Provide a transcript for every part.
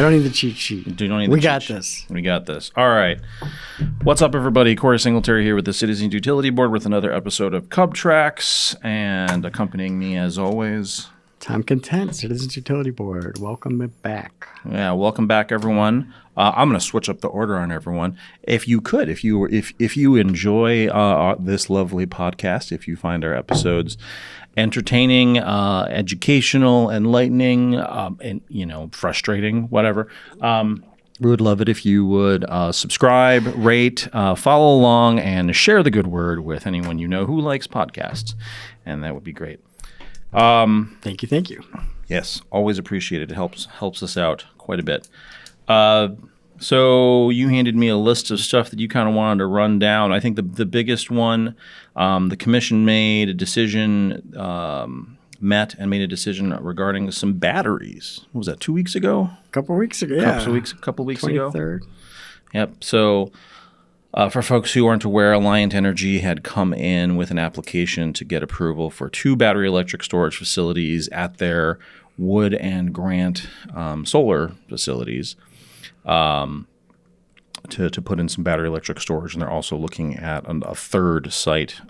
don't need the cheat sheet. We got this. We got this. All right. What's up, everybody? Corey Singletary here with the Citizens Utility Board with another episode of CUB Tracks, and accompanying me as always, Tom Content, Citizens Utility Board. Welcome back. Yeah, welcome back, everyone. I'm going to switch up the order on everyone. If you could, if you enjoy this lovely podcast, if you find our episodes entertaining, educational, enlightening, and frustrating, whatever, we would love it if you would subscribe, rate, follow along, and share the good word with anyone you know who likes podcasts, and that would be great. Thank you. Yes, always appreciated. It helps us out quite a bit. So you handed me a list of stuff that you kind of wanted to run down. I think the biggest one, the commission made a decision, made a decision regarding some batteries. What was that, 2 weeks ago? A couple weeks ago, yeah. Couple weeks ago. 23rd. Yep. So for folks who aren't aware, Alliant Energy had come in with an application to get approval for 2 battery electric storage facilities at their Wood and Grant solar facilities to put in some battery electric storage. And they're also looking at a third site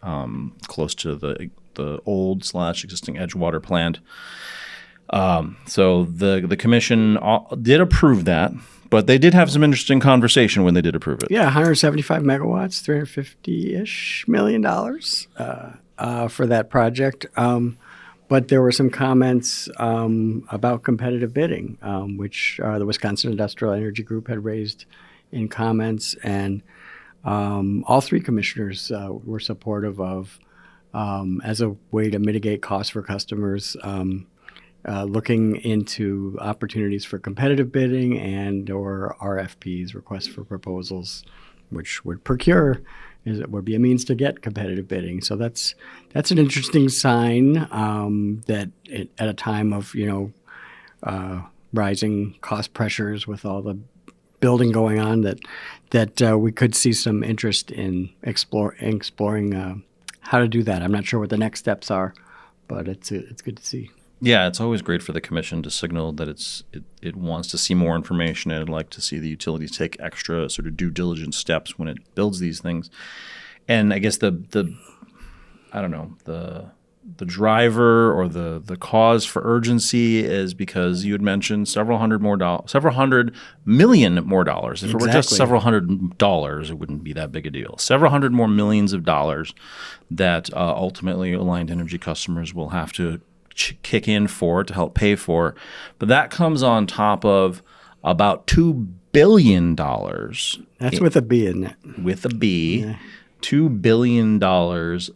close to the old / existing Edgewater plant. So the commission did approve that. But they did have some interesting conversation when they did approve it. Yeah, 175 megawatts, $350-ish million for that project. But there were some comments about competitive bidding, which the Wisconsin Industrial Energy Group had raised in comments. And all 3 commissioners were supportive of, as a way to mitigate costs for customers, looking into opportunities for competitive bidding and or RFPs, requests for proposals, which would would be a means to get competitive bidding. So that's an interesting sign that at a time of rising cost pressures with all the building going on, that we could see some interest in exploring how to do that. I'm not sure what the next steps are, but it's good to see. Yeah, it's always great for the commission to signal that it wants to see more information, and it'd like to see the utilities take extra sort of due diligence steps when it builds these things. And I guess the driver or the cause for urgency is because you had mentioned several hundred million more dollars. If it were just several $100, it wouldn't be that big a deal. Several hundred more millions of dollars that ultimately Alliant Energy customers will have to kick in for to help pay for. But that comes on top of about $2 billion. That's with a B, isn't it? With a B. Yeah. $2 billion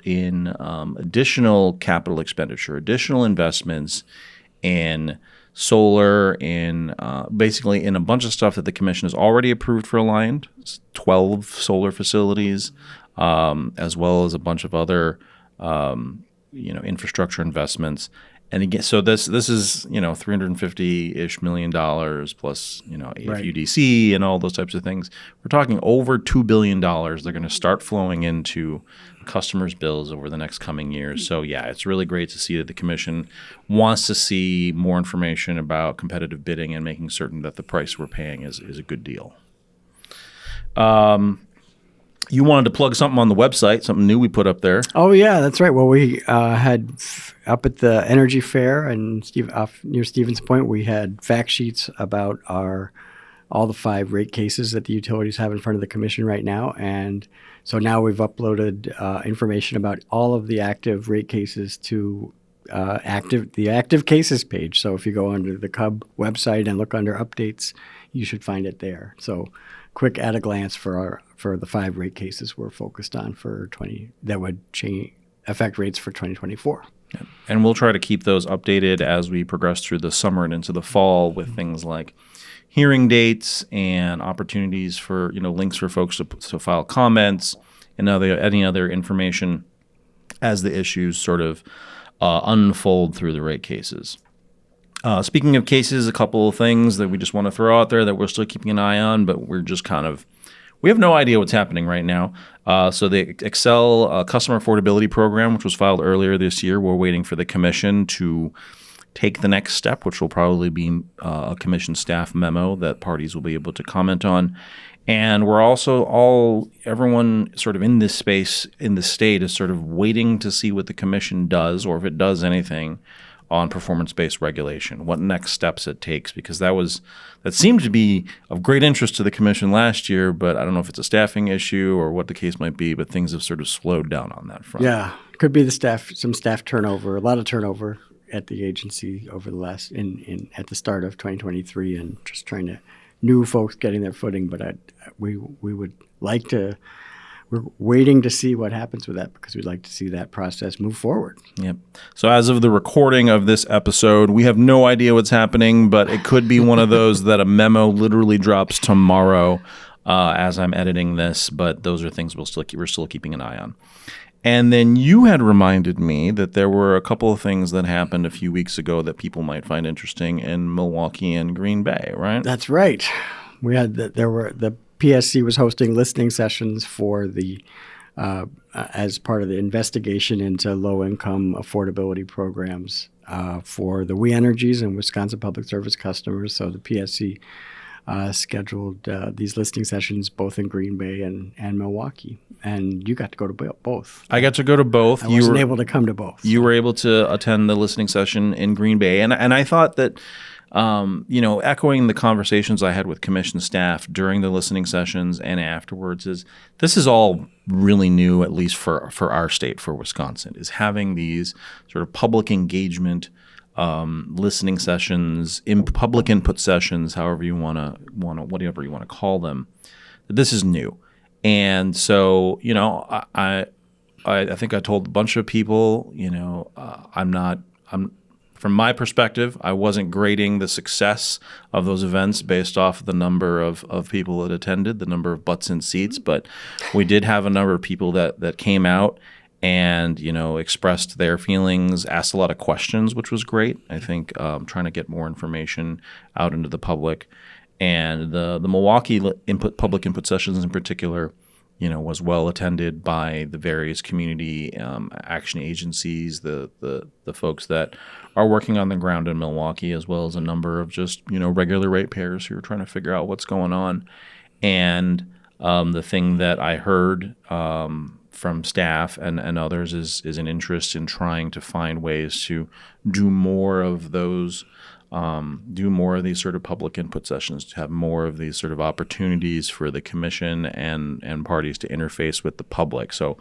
in additional capital expenditure, additional investments in solar, in basically in a bunch of stuff that the commission has already approved for Alliant, 12 solar facilities, as well as a bunch of other infrastructure investments. And again, so this is $350-ish million plus AFUDC and all those types of things. We're talking over $2 billion. They're going to start flowing into customers' bills over the next coming years. So yeah, it's really great to see that the commission wants to see more information about competitive bidding and making certain that the price we're paying is a good deal. You wanted to plug something on the website, something new we put up there. Oh, yeah, that's right. Well, we had up at the Energy Fair and near Stevens Point, we had fact sheets about all the 5 rate cases that the utilities have in front of the commission right now. And so now we've uploaded information about all of the active rate cases to the active cases page. So if you go under the CUB website and look under updates, you should find it there. So quick at a glance for the 5 rate cases we're focused on that would affect rates for 2024. Yeah. And we'll try to keep those updated as we progress through the summer and into the fall with things like hearing dates and opportunities for links for folks to file comments and any other information as the issues sort of unfold through the rate cases. Speaking of cases, a couple of things that we just want to throw out there that we're still keeping an eye on, but we're just we have no idea what's happening right now. So the Excel Customer Affordability Program, which was filed earlier this year, we're waiting for the commission to take the next step, which will probably be a commission staff memo that parties will be able to comment on. And we're also everyone sort of in this space, in the state, is sort of waiting to see what the commission does, or if it does anything on performance-based regulation, what next steps it takes, because that seemed to be of great interest to the commission last year, but I don't know if it's a staffing issue or what the case might be, but things have sort of slowed down on that front. Yeah, could be some staff turnover, a lot of turnover at the agency over the last at the start of 2023, and just trying to new folks getting their footing. But we would like to. We're waiting to see what happens with that, because we'd like to see that process move forward. Yep. So as of the recording of this episode, we have no idea what's happening, but it could be one of those that a memo literally drops tomorrow as I'm editing this. But those are things we're still keeping an eye on. And then you had reminded me that there were a couple of things that happened a few weeks ago that people might find interesting in Milwaukee and Green Bay, right? That's right. We had the PSC was hosting listening sessions for the as part of the investigation into low-income affordability programs for the We Energies and Wisconsin Public Service customers. So the PSC scheduled these listening sessions both in Green Bay and Milwaukee. And you got to go to both. I got to go to both. I wasn't able to come to both. You were able to attend the listening session in Green Bay. And I thought that echoing the conversations I had with commission staff during the listening sessions and afterwards, this is all really new, at least for our state, for Wisconsin, is having these sort of public engagement listening sessions, public input sessions, whatever you want to call them. This is new, and so I think I told a bunch of people, from my perspective, I wasn't grading the success of those events based off the number of people that attended, the number of butts in seats, but we did have a number of people that came out and expressed their feelings, asked a lot of questions, which was great. I think trying to get more information out into the public, and the Milwaukee public input sessions in particular, was well attended by the various community action agencies, the folks that are working on the ground in Milwaukee, as well as a number of just regular ratepayers who are trying to figure out what's going on. And the thing that I heard from staff and others is an interest in trying to find ways to do more of those. Do more of these sort of public input sessions, to have more of these sort of opportunities for the commission and parties to interface with the public. So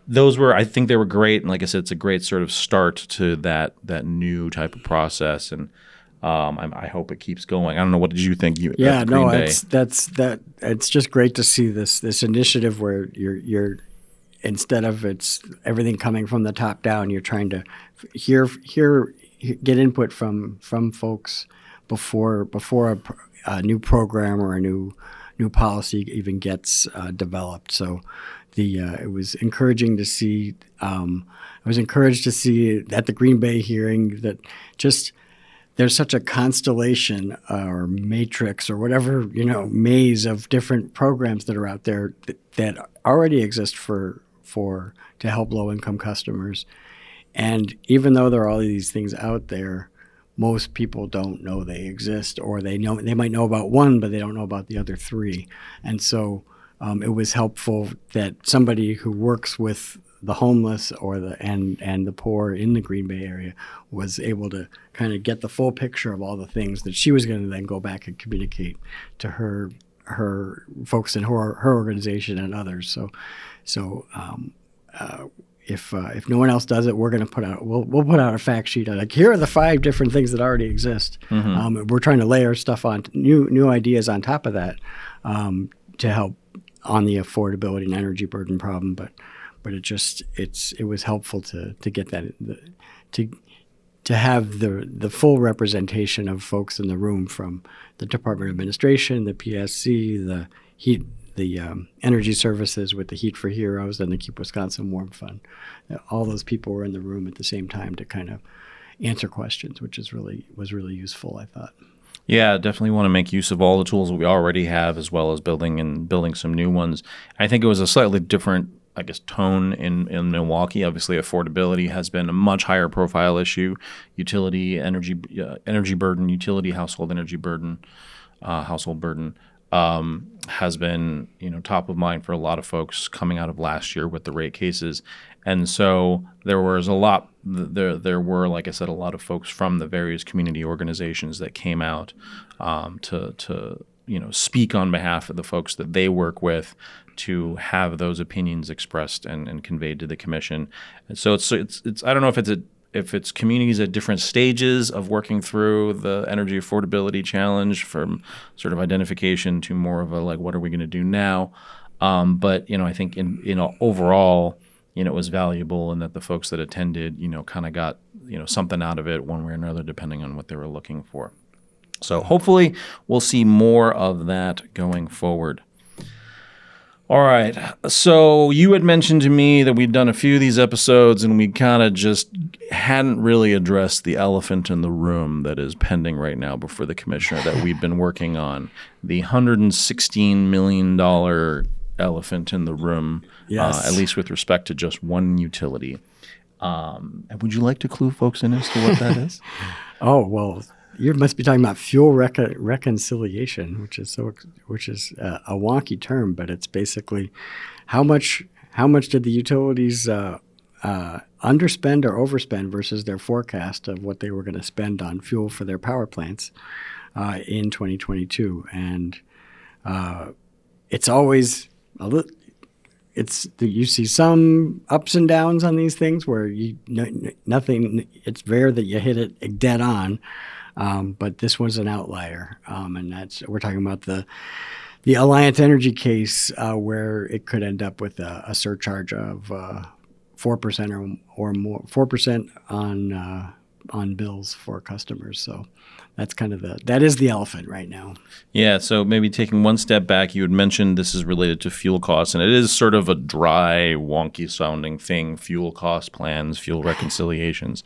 I think they were great. And like I said, it's a great sort of start to that new type of process. And I hope it keeps going. I don't know. What did you think? It's just great to see this initiative where you're instead of it's everything coming from the top down, you're trying to get input from folks before a new program or a new policy even gets developed. So it was encouraging to see. I was encouraged to see at the Green Bay hearing that just there's such a constellation or matrix or whatever maze of different programs that are out there that already exist to help low income customers. And even though there are all these things out there, most people don't know they exist, or they might know about one, but they don't know about the other three. And so it was helpful that somebody who works with the homeless and the poor in the Green Bay area was able to kind of get the full picture of all the things that she was going to then go back and communicate to her folks in her organization and others. So if no one else does it, we're going to we'll put out a fact sheet. Like, here are the 5 different things that already exist. Mm-hmm. We're trying to layer stuff on new ideas on top of that to help on the affordability and energy burden problem. But it was helpful to get that to have the full representation of folks in the room, from the Department of Administration, the PSC, the energy services with the Heat for Heroes and the Keep Wisconsin Warm Fund. All those people were in the room at the same time to kind of answer questions, which was really useful, I thought. Yeah, definitely want to make use of all the tools that we already have, as well as building some new ones. I think it was a slightly different I guess, tone in Milwaukee. Obviously, affordability has been a much higher profile issue. Utility, energy burden, utility household energy burden, household burden has been, top of mind for a lot of folks coming out of last year with the rate cases. And so there were, like I said, a lot of folks from the various community organizations that came out to speak on behalf of the folks that they work with, to have those opinions expressed and conveyed to the commission. And so it's I don't know if it's communities at different stages of working through the energy affordability challenge, from sort of identification to more of a like, what are we going to do now? But I think in overall, it was valuable, and that the folks that attended, kind of got something out of it one way or another, depending on what they were looking for. So hopefully we'll see more of that going forward. All right. So you had mentioned to me that we'd done a few of these episodes and we kind of just hadn't really addressed the elephant in the room that is pending right now before the commissioner that we've been working on, the $116 million elephant in the room, Yes. at least with respect to just one utility. Would you like to clue folks in as to what that is? Oh, well, you must be talking about fuel reconciliation, which is a wonky term, but it's basically how much did the utilities underspend or overspend versus their forecast of what they were going to spend on fuel for their power plants in 2022, and it's always a little. You see some ups and downs on these things where nothing. It's rare that you hit it dead on. But this was an outlier, and we're talking about the Alliant Energy case, where it could end up with a surcharge of 4% or more, 4% on bills for customers. So that's kind of that is the elephant right now. Yeah. So maybe taking one step back, you had mentioned this is related to fuel costs, and it is sort of a dry, wonky sounding thing: fuel cost plans, fuel reconciliations.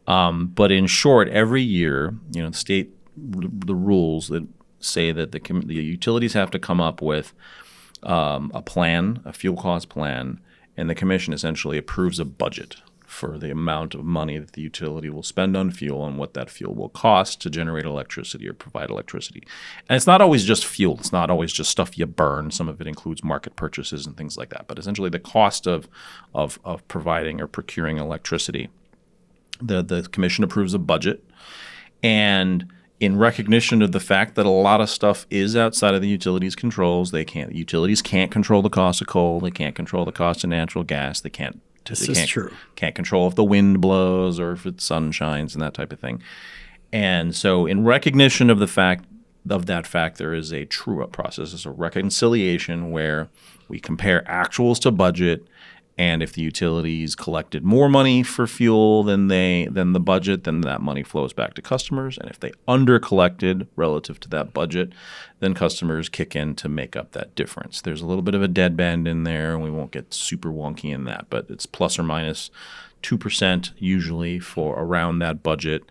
But in short, every year, the rules that say that the utilities have to come up with a plan, a fuel cost plan, and the commission essentially approves a budget for the amount of money that the utility will spend on fuel and what that fuel will cost to generate electricity or provide electricity. And it's not always just fuel. It's not always just stuff you burn. Some of it includes market purchases and things like that. But essentially the cost of providing or procuring electricity. The commission approves a budget, and in recognition of the fact that a lot of stuff is outside of the utilities' controls, utilities can't control the cost of coal, they can't control the cost of natural gas, This is true. Can't control if the wind blows or if the sun shines and that type of thing. And so in recognition of that fact, there is a true-up process. It's a reconciliation where we compare actuals to budget. And if the utilities collected more money for fuel than the budget, then that money flows back to customers. And if they under-collected relative to that budget, then customers kick in to make up that difference. There's a little bit of a deadband in there, and we won't get super wonky in that, but it's plus or minus 2% usually for around that budget.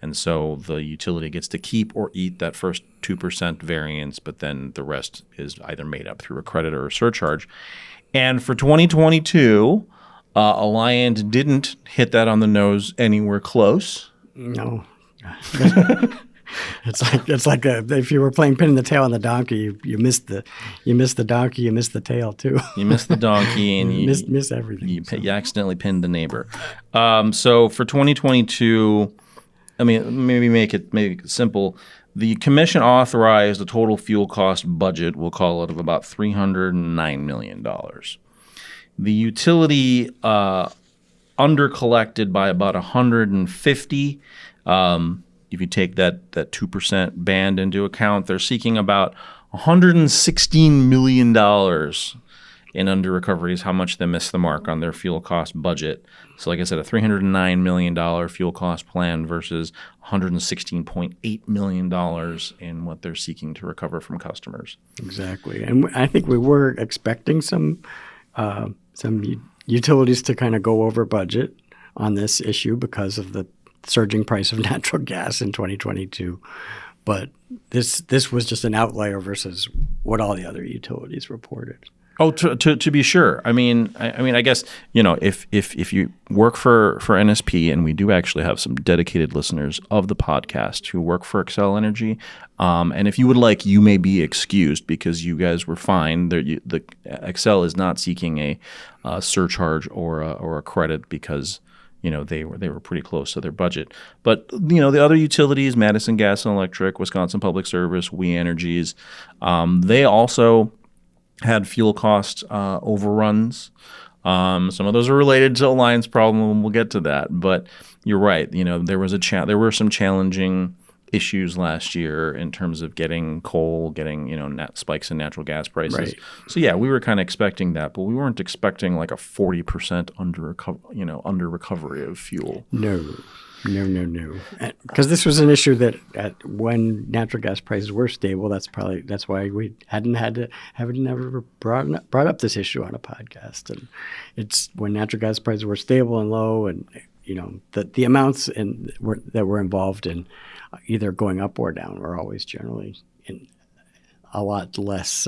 And so the utility gets to keep or eat that first 2% variance, but then the rest is either made up through a credit or a surcharge. And for 2022, Alliant didn't hit that on the nose anywhere close. No. It's like if you were playing pin in the tail on the donkey, you missed the donkey, you missed the tail too. You missed the donkey and you miss everything. You accidentally pinned the neighbor. So for 2022, I mean, maybe make it simple. The commission authorized a total fuel cost budget, we'll call it, of about $309 million. The utility undercollected by about $150. If you take that 2% band into account, they're seeking about $116 million in under recoveries, how much they missed the mark on their fuel cost budget. So like I said, a $309 million fuel cost plan versus $116.8 million in what they're seeking to recover from customers. Exactly. And I think we were expecting some utilities to kind of go over budget on this issue because of the surging price of natural gas in 2022. But this was just an outlier versus what all the other utilities reported. Oh, to be sure. I mean, I guess, if you work for NSP, and we do actually have some dedicated listeners of the podcast who work for Xcel Energy, and if you would like, you may be excused because you guys were fine. The Xcel is not seeking a surcharge or a credit because they were pretty close to their budget. But the other utilities, Madison Gas and Electric, Wisconsin Public Service, We Energies, they also had fuel cost overruns. Some of those are related to Alliant's problem, and we'll get to that. But you're right. There were some challenging issues last year in terms of getting coal, getting spikes in natural gas prices. Right. So yeah, we were kind of expecting that, but we weren't expecting like a 40% under recovery of fuel. No. Because this was an issue that when natural gas prices were stable, that's why we haven't never brought up this issue on a podcast. And it's when natural gas prices were stable and low, and the amounts that were involved in either going up or down were always generally in a lot less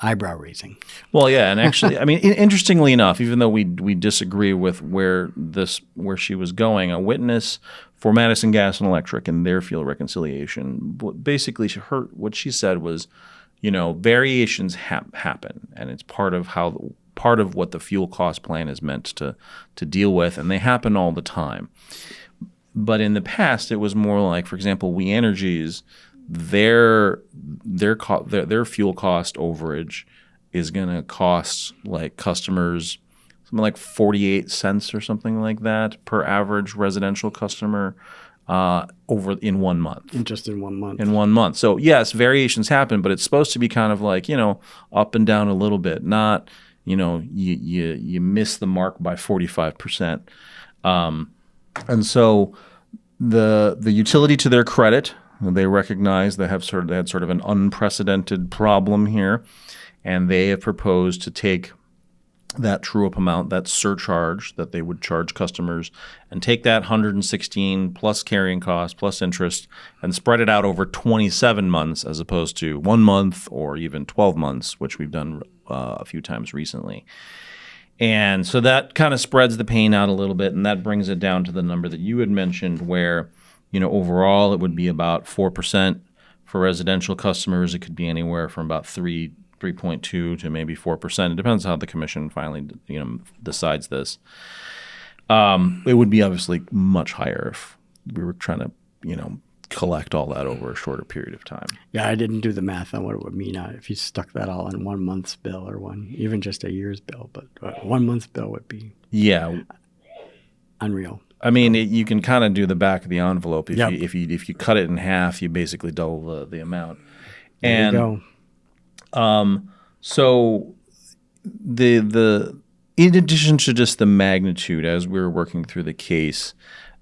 eyebrow raising. Well, yeah, and actually, I mean, interestingly enough, even though we disagree with where she was going, a witness for Madison Gas and Electric and their fuel reconciliation, basically, what she said was, variations happen, and it's part of what the fuel cost plan is meant to deal with, and they happen all the time. But in the past, it was more like, for example, We Energies, their fuel cost overage is going to cost like customers something like 48 cents or something like that per average residential customer in 1 month. Just in 1 month. In 1 month. So yes, variations happen, but it's supposed to be kind of like, up and down a little bit, not, you miss the mark by 45%. And so the utility, to their credit, they recognize they had sort of an unprecedented problem here, and they have proposed to take that true-up amount, that surcharge that they would charge customers, and take that 116 plus carrying cost plus interest and spread it out over 27 months as opposed to 1 month or even 12 months, which we've done a few times recently. And so that kind of spreads the pain out a little bit, and that brings it down to the number that you had mentioned where, overall it would be about 4% for residential customers. It could be anywhere from about 3.2 to maybe 4%. It depends how the commission finally, decides this. It would be obviously much higher if we were trying to, collect all that over a shorter period of time. Yeah, I didn't do the math on what it would mean if you stuck that all in 1 month's bill or even just a year's bill. But 1 month's bill would be unreal. I mean, you can kind of do the back of the envelope. Yep. If you cut it in half, you basically double the amount. There you go. So in addition to just the magnitude, as we were working through the case,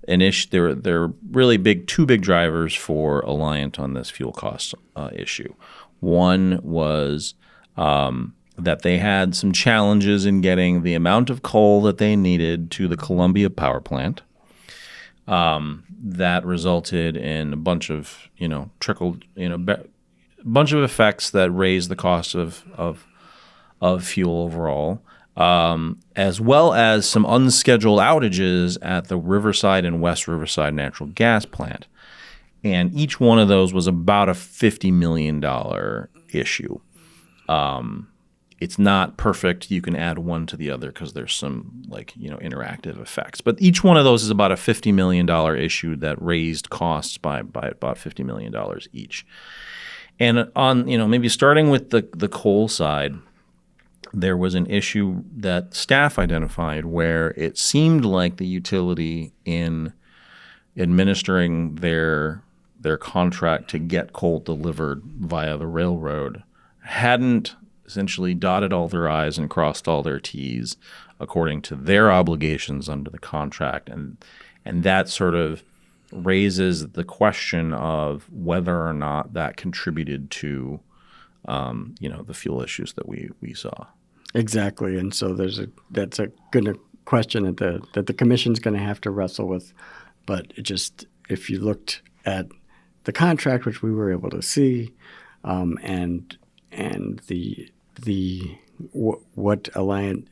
there are really two big drivers for Alliant on this fuel cost issue. One was that they had some challenges in getting the amount of coal that they needed to the Columbia power plant. That resulted in a bunch of bunch of effects that raised the cost of fuel overall, as well as some unscheduled outages at the Riverside and West Riverside natural gas plant. And each one of those was about a $50 million issue. It's not perfect. You can add one to the other because there's some interactive effects. But each one of those is about a $50 million issue that raised costs by about $50 million each. And on, maybe starting with the coal side, there was an issue that staff identified where it seemed like the utility in administering their contract to get coal delivered via the railroad hadn't essentially dotted all their I's and crossed all their T's according to their obligations under the contract. And that sort of raises the question of whether or not that contributed to the fuel issues that we saw. Exactly, and so that's a good question that the commission's going to have to wrestle with. But if you looked at the contract, which we were able to see, and the what Alliant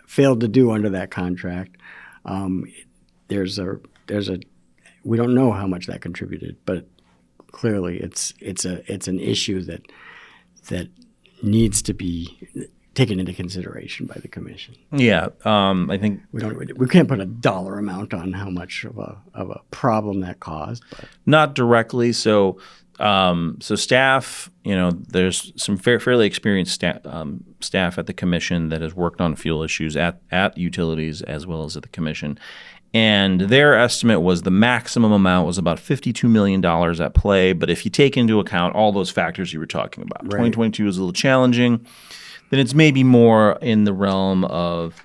failed to do under that contract. There's a we don't know how much that contributed, but clearly it's an issue that needs to be taken into consideration by the commission. Yeah, I think We can't put a dollar amount on how much of a problem that caused, but not directly. So staff, there's some fairly experienced staff at the commission that has worked on fuel issues at utilities as well as at the commission. And their estimate was the maximum amount was about $52 million at play. But if you take into account all those factors you were talking about, 2022 was a little challenging, then it's maybe more in the realm of,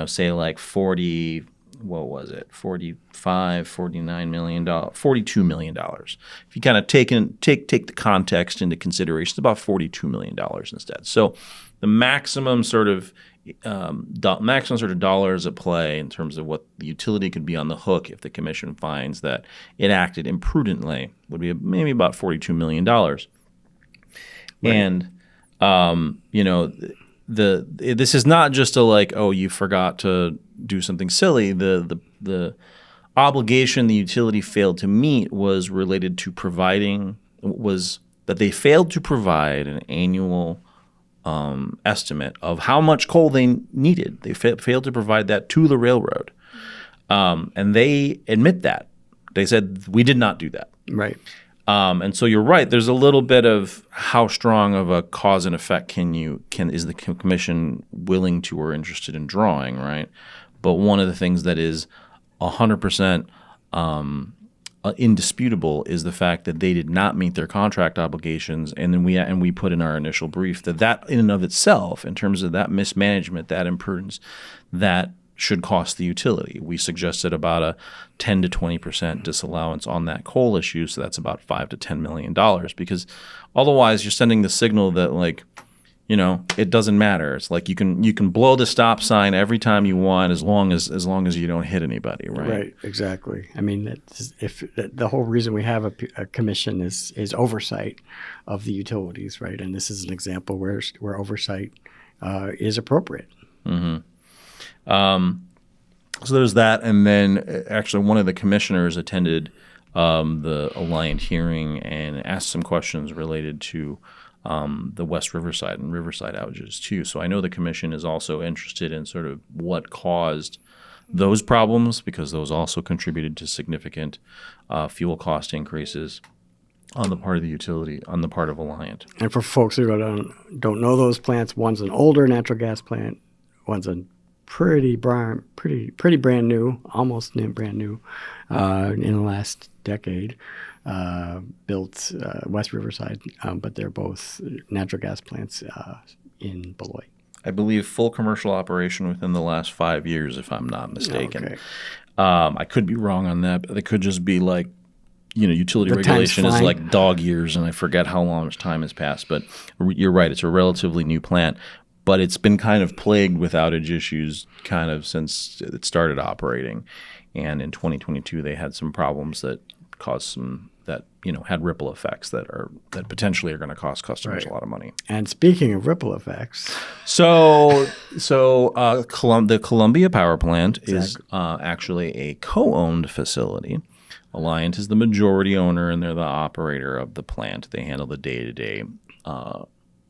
say like 40, what was it, 45, $49 million, $42 million. If you kind of take the context into consideration, it's about $42 million instead. So the maximum sort of dollars at play in terms of what the utility could be on the hook if the commission finds that it acted imprudently would be maybe about $42 million. Right. And this is not just a like, oh, you forgot to do something silly. The obligation the utility failed to meet was related to that they failed to provide an annual estimate of how much coal they needed. They failed to provide that to the railroad. And they admit that. They said, we did not do that. Right. And so you're right. There's a little bit of how strong of a cause and effect is the commission willing to or interested in drawing, right? But one of the things that is 100% indisputable is the fact that they did not meet their contract obligations, and then we put in our initial brief that in and of itself, in terms of that mismanagement, that imprudence, that should cost the utility. We suggested about a 10 to 20% disallowance on that coal issue, so that's about $5 to $10 million. Because otherwise, you're sending the signal that it doesn't matter. It's like you can blow the stop sign every time you want, as long as you don't hit anybody, right? Right, exactly. I mean, the whole reason we have a commission is oversight of the utilities, right? And this is an example where oversight is appropriate. Mm-hmm. So there's that, and then actually one of the commissioners attended the Alliant hearing and asked some questions related to the West Riverside and Riverside outages too. So I know the commission is also interested in sort of what caused those problems, because those also contributed to significant fuel cost increases on the part of the utility, on the part of Alliant. And for folks who don't know those plants, one's an older natural gas plant, one's a pretty brand new, almost brand new, in the last decade, built West Riverside, but they're both natural gas plants in Beloit. I believe full commercial operation within the last 5 years, if I'm not mistaken. Okay. I could be wrong on that, but it could just be like, utility regulation is like dog years, and I forget how long time has passed. But you're right; it's a relatively new plant. But it's been kind of plagued with outage issues kind of since it started operating. And in 2022, they had some problems that caused had ripple effects that potentially are going to cost customers a lot of money. And speaking of ripple effects, the Columbia Power Plant is actually a co-owned facility. Alliant is the majority owner, and they're the operator of the plant. They handle the day-to-day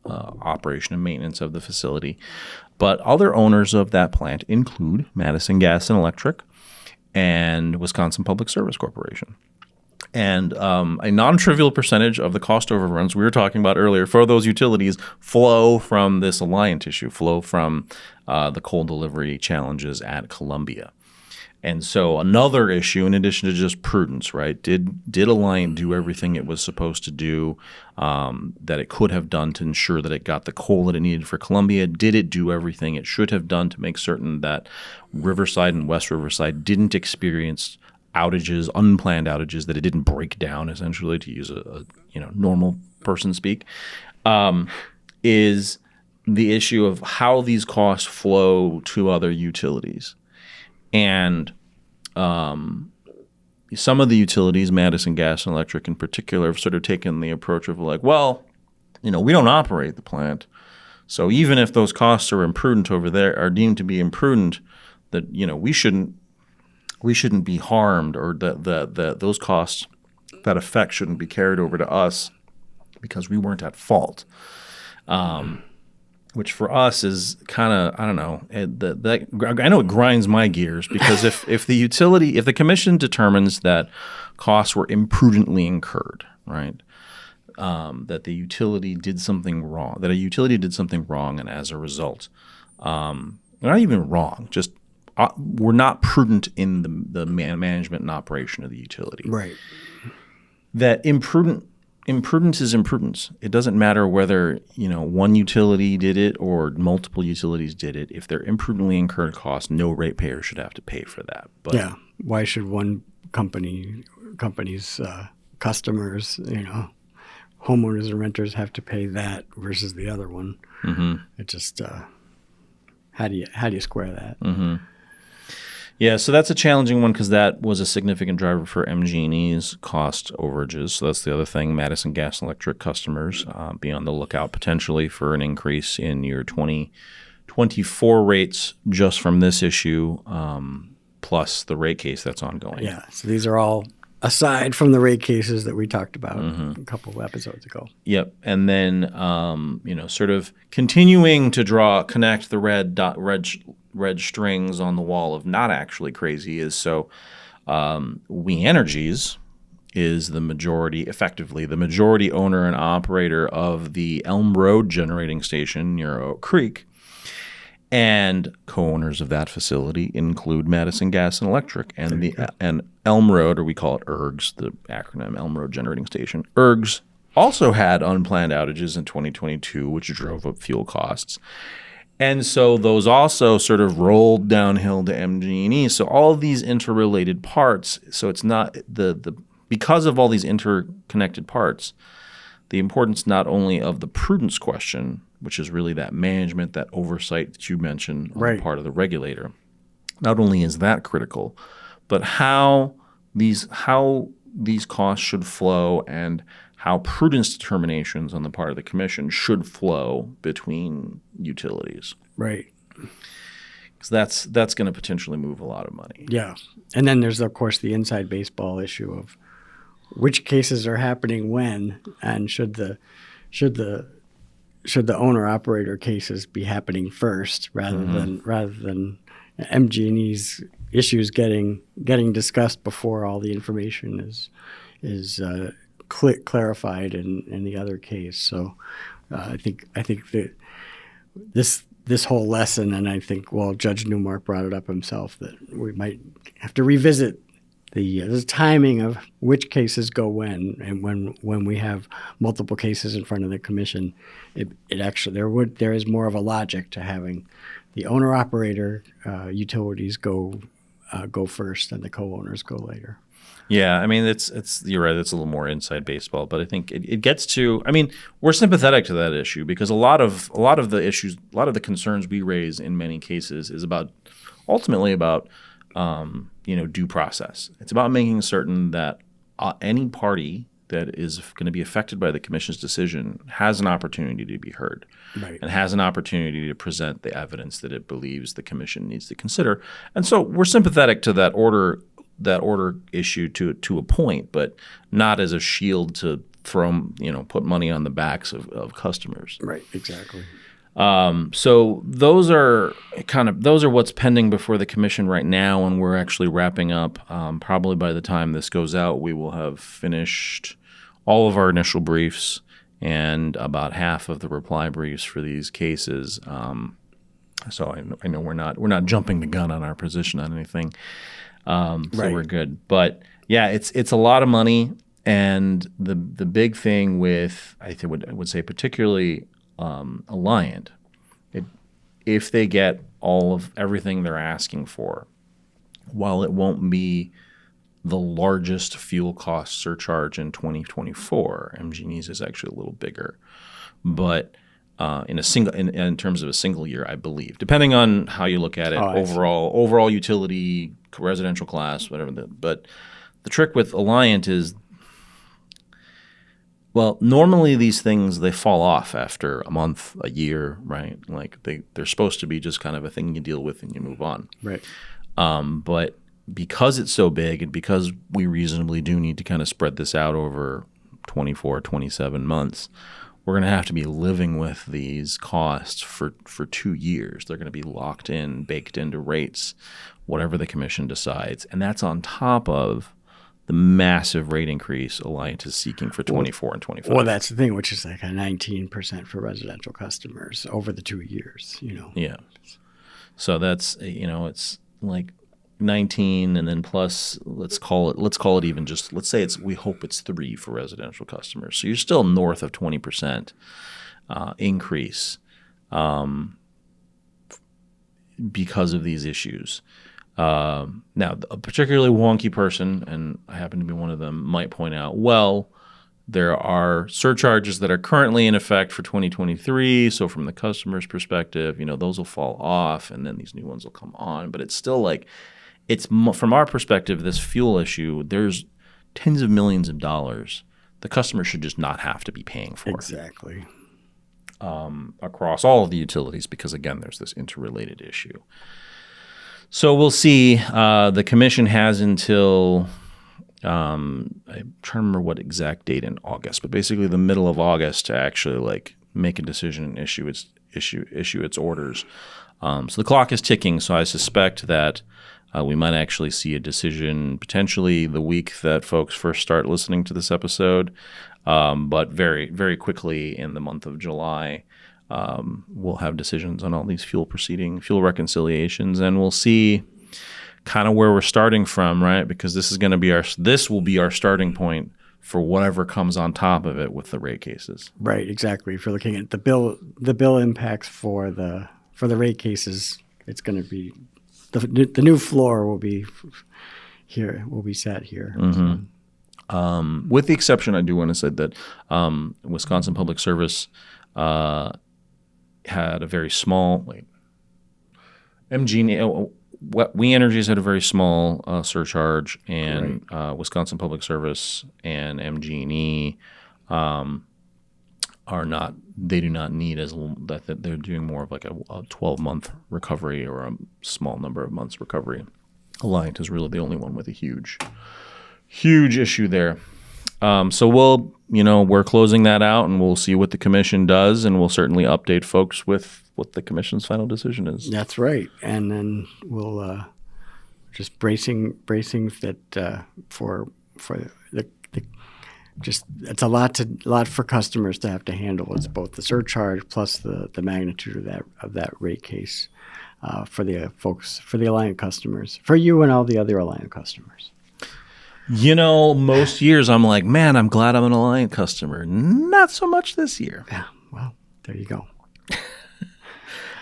operation and maintenance of the facility. But other owners of that plant include Madison Gas and Electric and Wisconsin Public Service Corporation. And a non-trivial percentage of the cost overruns we were talking about earlier for those utilities flow from this Alliant issue, flow from the coal delivery challenges at Columbia. And so another issue, in addition to just prudence, right? Did Alliant do everything it was supposed to do, that it could have done to ensure that it got the coal that it needed for Columbia? Did it do everything it should have done to make certain that Riverside and West Riverside didn't experience outages, unplanned outages, that it didn't break down, essentially, to use a normal person speak? Is the issue of how these costs flow to other utilities. And some of the utilities, Madison Gas and Electric in particular, have sort of taken the approach of like, well, we don't operate the plant, So even if those costs are imprudent over there, are deemed to be imprudent, that we shouldn't be harmed, or that those costs, that effect shouldn't be carried over to us because we weren't at fault. Which for us is kind of, I don't know, I know it grinds my gears, because if the commission determines that costs were imprudently incurred, right, that the utility did something wrong, and as a result, not even wrong, just we're not prudent in the management and operation of the utility. Right. That imprudence is imprudence. It doesn't matter whether one utility did it or multiple utilities did it. If they're imprudently incurred costs, no ratepayer should have to pay for that. But yeah, why should one company's customers, homeowners and renters, have to pay that versus the other one? Mm-hmm. It just how do you square that? Mm-hmm. Yeah, so that's a challenging one, because that was a significant driver for MG&E's cost overages. So that's the other thing. Madison Gas and Electric customers be on the lookout potentially for an increase in your 2024 rates just from this issue, plus the rate case that's ongoing. Yeah, so these are all aside from the rate cases that we talked about a couple of episodes ago. Yep, and then sort of continuing to connect the red strings on the wall of not actually crazy is We Energies is effectively the majority owner and operator of the Elm Road generating station near Oak Creek. And co-owners of that facility include Madison Gas and Electric and Elm Road, or we call it ERGS, the acronym Elm Road Generating Station. ERGS also had unplanned outages in 2022, which drove up fuel costs. And so those also sort of rolled downhill to MG&E. So all of these interrelated parts. So it's not because of all these interconnected parts, the importance not only of the prudence question, which is really that management, that oversight that you mentioned on the part of the regulator. Not only is that critical, but how these costs should flow, and how prudence determinations on the part of the commission should flow between utilities. Right. Because that's going to potentially move a lot of money. Yeah. And then there's, of course, the inside baseball issue of which cases are happening when, and should the owner operator cases be happening first rather than MG&E's issues getting discussed before all the information is clarified in the other case. So I think that this whole lesson, and I think Judge Newmark brought it up himself, that we might have to revisit the timing of which cases go when, and when we have multiple cases in front of the commission, it actually there is more of a logic to having the owner operator utilities go first and the co-owners go later. Yeah, I mean you're right. It's a little more inside baseball, but I think it gets to. I mean, we're sympathetic to that issue because a lot of the issues, a lot of the concerns we raise in many cases is ultimately about due process. It's about making certain that any party that is going to be affected by the commission's decision has an opportunity to be heard, and has an opportunity to present the evidence that it believes the commission needs to consider. And so we're sympathetic to that order issue to a point, but not as a shield to put money on the backs of customers. Right, exactly. So those are what's pending before the commission right now, and we're actually wrapping up. Probably by the time this goes out, we will have finished all of our initial briefs and about half of the reply briefs for these cases. So I know we're not jumping the gun on our position on anything. So we're good. But yeah, it's a lot of money, and the big thing with I would say particularly Alliant, if they get all of everything they're asking for, while it won't be the largest fuel cost surcharge in 2024, MG&E's is actually a little bigger, but in terms of a single year, I believe, depending on how you look at it, overall utility, residential class, whatever. But the trick with Alliant is Well, normally these things, they fall off after a month, a year, right? Like they're supposed to be just kind of a thing you deal with and you move on. Right. But because it's so big and because we reasonably do need to kind of spread this out over 24, 27 months, we're going to have to be living with these costs for 2 years. They're going to be locked in, baked into rates, whatever the commission decides. And that's on top of the massive rate increase Alliant is seeking for 24 and 25. Well, that's the thing, which is like a 19% for residential customers over the 2 years, Yeah. So that's, it's like 19 and then plus let's call it even just, let's say we hope it's 3 for residential customers. So you're still north of 20% increase because of these issues. Now, a particularly wonky person, and I happen to be one of them, might point out, well, there are surcharges that are currently in effect for 2023. So from the customer's perspective, those will fall off and then these new ones will come on. But it's still like, from our perspective, this fuel issue, there's tens of millions of dollars the customer should just not have to be paying for. Exactly. Across all of the utilities, because again, there's this interrelated issue. So we'll see. The commission has until I'm trying to remember what exact date in August, but basically the middle of August to actually like make a decision and issue its orders. So the clock is ticking. So I suspect that we might actually see a decision potentially the week that folks first start listening to this episode, but very, very quickly in the month of July. We'll have decisions on all these fuel reconciliations, and we'll see kind of where we're starting from, right? Because this will be our starting point for whatever comes on top of it with the rate cases. Right, exactly. If you're looking at the bill impacts for the rate cases, it's going to be the new floor will be set here. Mm-hmm. So. With the exception, I do want to say that Wisconsin Public Service had a very small, We Energies had a very small surcharge, and right. Wisconsin Public Service and MG&E they do not need that. They're doing more of like a 12-month recovery or a small number of months recovery. Alliant is really the only one with a huge issue there. So we're closing that out, and we'll see what the commission does, and we'll certainly update folks with what the commission's final decision is. That's right, and then we'll just bracing that for the just it's a lot for customers to have to handle. It's both the surcharge plus the magnitude of that rate case for the folks, for the Alliant customers, for you and all the other Alliant customers. Most years I'm like, man, I'm glad I'm an Alliant customer. Not so much this year. Yeah, well, there you go.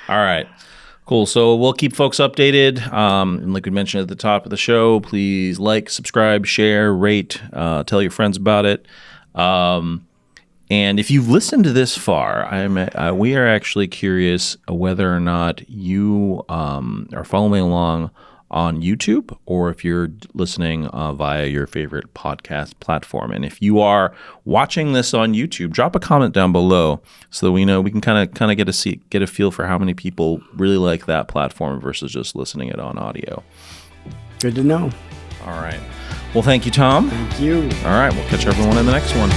All right. Cool. So we'll keep folks updated. And like we mentioned at the top of the show, please like, subscribe, share, rate, tell your friends about it. And if you've listened to this far, we are actually curious whether or not you are following along on YouTube, or if you're listening via your favorite podcast platform. And if you are watching this on YouTube, drop a comment down below so that we know we can kind of get a feel for how many people really like that platform versus just listening it on audio. Good to know. All right. Well, thank you, Tom. Thank you. All right. We'll catch everyone in the next one.